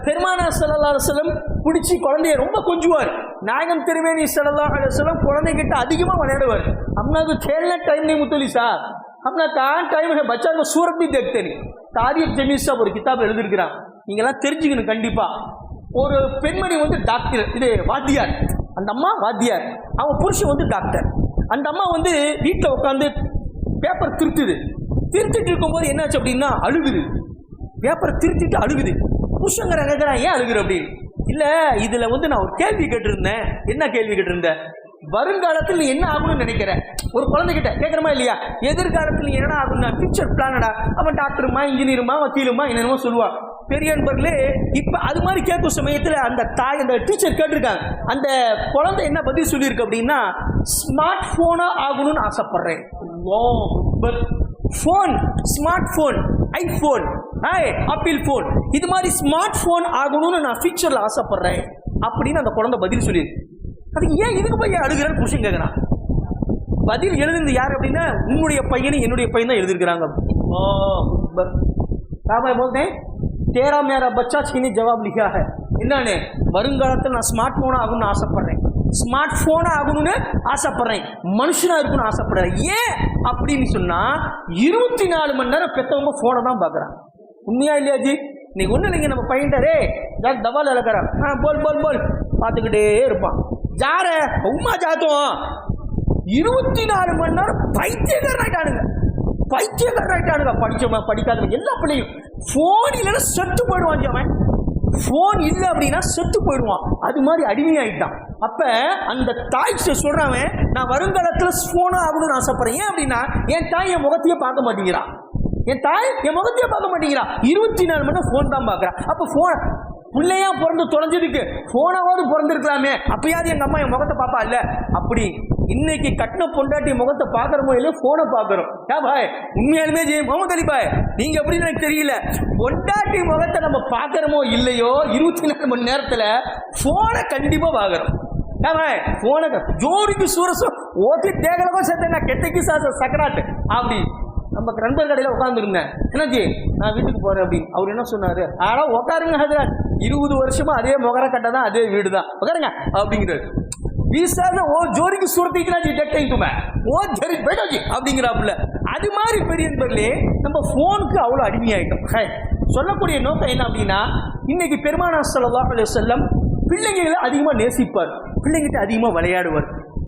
பெருமானார் ஸல்லல்லாஹு அலைஹி வஸல்லம் பிடிச்சி குழந்தைய ரொம்ப கொஞ்சுவார். நாயகம் திருமேனி ஸல்லல்லாஹு அலைஹி வஸல்லம் குழந்தைகிட்ட அதிகமாக விளையாடுவார். हमने खेलने टाइम नहीं मुतली साहब, अपना कहाँ टाइम है, बच्चा को सूरत भी देखते नहीं. தாரிக் ஜமீல் சாப் ஒரு கிதாப் எழுதியிருக்கிறான், நீங்களாம் தெரிஞ்சுக்கணும் கண்டிப்பா. ஒரு பெண்மணி வந்து டாக்டர், இது வாத்தியார், அந்த அம்மா வாத்தியார், அவங்க புருஷன் வந்து டாக்டர். அந்த அம்மா வந்து வீட்டில் உட்காந்து பேப்பர் திருத்திட்டு இருக்கும்போது என்னாச்சு அப்படின்னா அழுகுது. பேப்பரை திருத்திட்டு அழுகுது. புருஷங்கிற கேட்குறான், ஏன் அழுகுற அப்படின்னு. இல்லை, இதில் வந்து நான் ஒரு கேள்வி கேட்டிருந்தேன். என்ன கேள்வி கேட்டிருந்தேன்? வருங்காலத்தில் நீ என்ன ஆகணும்னு நினைக்கிற? ஒரு குழந்தைகிட்ட கேட்குறமா இல்லையா? எதிர்காலத்தில் நீ என்ன ஆகணும்னா ஃபியூச்சர் பிளானடா. அவன் டாக்டருமா, இன்ஜினியருமா, வக்கீலுமா, என்னென்னமோ சொல்லுவான். பெரிய நண்பர்களே, இப்போ அது மாதிரி கேட்கும் சமயத்தில் அந்த தாய், அந்த டீச்சர் கேட்டிருக்காங்க. அந்த குழந்தை என்ன பதில் சொல்லியிருக்கு அப்படின்னா, ஸ்மார்ட் ஃபோனாக ஆகணும்னு ஆசைப்படுறேன். Phone, smart phone, iPhone, apple phone, இது மாதிரி ஸ்மார்ட் ஃபோன் ஆகணும்னு நான் ஃபியூச்சரில் ஆசைப்படுறேன் அப்படின்னு அந்த குழந்தை பதில் சொல்லியிருக்கு. அதுக்கு ஏன் இதுக்கு போய் அழுகிறேன்னு புருஷன் கேட்குறான். பதில் எழுதுனது யார் அப்படின்னா, உன்னுடைய பையனும் என்னுடைய பையன் தான் எழுதிருக்கிறாங்க. போல்தேன் தேரா மேரா பச்சா சீனி ஜவாப் லிखा है. என்னன்னு, வருங்காலத்தில் நான் ஸ்மார்ட் ஃபோனாக ஆகணும்னு ஆசைப்படுறேன், ஸ்மார்ட் ஃபோனாக ஆகணும்னு ஆசைப்படுறேன், மனுஷனாக இருக்கணும்னு ஆசைப்படுறேன். ஏன் அப்படின்னு சொன்னால் 24 மணி நேரம் பெற்றவங்க ஃபோனை தான் பார்க்குறான். உண்மையா இல்லையா ஜி? இன்னைக்கு ஒன்றும் இல்லைங்க, நம்ம பையன்டாரே ஜாக் தவால் இழக்கிறான், போல் போல் போல் பார்த்துக்கிட்டே இருப்பான். ஜார உமா ஜாத்தோம் 24 மணி நேரம் பைத்தியக்காரனாயிட்டானுங்க. படிச்சவங்க படிக்காதவங்க எல்லா பிள்ளையும் ஃபோன் இல்லைன்னா செத்து போயிடுவான். அவன் ஃபோன் இல்லை அப்படின்னா செத்து போயிடுவான். அது மாதிரி அடிமையாயிட்டான். அப்போ அந்த தாய் சொல்கிறான், நான் வருங்காலத்தில் ஃபோனாக ஆகணும்னு ஆசைப்படுறேன். ஏன் அப்படின்னா, என் தாய் என் முகத்தையே பார்க்க மாட்டேங்கிறான். என் தாய் என் முகத்தையே பார்க்க மாட்டேங்கிறா. 24 மணி நேரம் ஃபோன் தான் பார்க்குறான். அப்போ ஃபோன் பிள்ளையா பிறந்து தொலைஞ்சதுக்கு ஃபோனாவது பிறந்திருக்கலாமே, அப்பயாவது எங்கள் அம்மா என் முகத்தை பார்ப்பா இல்லை அப்படி. இன்னைக்கு கட்டின பொண்டாட்டி முகத்தை பார்க்குறமோ இல்லையோ ஃபோனை பார்க்குறோம். பாய் உண்மையாலுமே ஜெய் முகமது அலி பாய், நீங்கள் எப்படின்னு எனக்கு தெரியல, பொண்டாட்டி முகத்தை நம்ம பார்க்குறமோ இல்லையோ 24 மணி நேரத்தில் ஃபோனை கண்டிப்பாக பார்க்குறோம். பாய் ஃபோனை ஜோடிக்கு சூரசம் ஓட்டி தேகலக்கும் சேர்த்தேங்க கெட்டைக்கு சக்கராட்டு அப்படி. நம்ம நண்பர் கடையில் உட்காந்துருந்தேன், என்னாச்சு நான் வீட்டுக்கு போகிறேன் அப்படின்னு. அவர் என்ன சொன்னார், ஆனால் உட்காருங்க ஹஜரத், 20 வருஷமா அதே முகர கட்டை தான், அதே வீடு தான், உட்காருங்க அப்படிங்கிறாரு. வீசாத ஓ ஜோரிக்கு சுரத்திக்கிறா ஜி டெக்டைக்குமே ஓ ஜரி போயிட்டாச்சு அப்படிங்கிறாப்புல. அது மாதிரி பெரிய நண்பர்களே, நம்ம ஃபோனுக்கு அவ்வளோ அடிமையாயிட்டோம். சொல்லக்கூடிய நோக்கம் என்ன அப்படின்னா, இன்னைக்கு பெருமானார் ஸல்லல்லாஹு அலைஹி வஸல்லம் பிள்ளைங்களை அதிகமாக நேசிப்பார், பிள்ளைங்கிட்ட அதிகமாக விளையாடுவார்.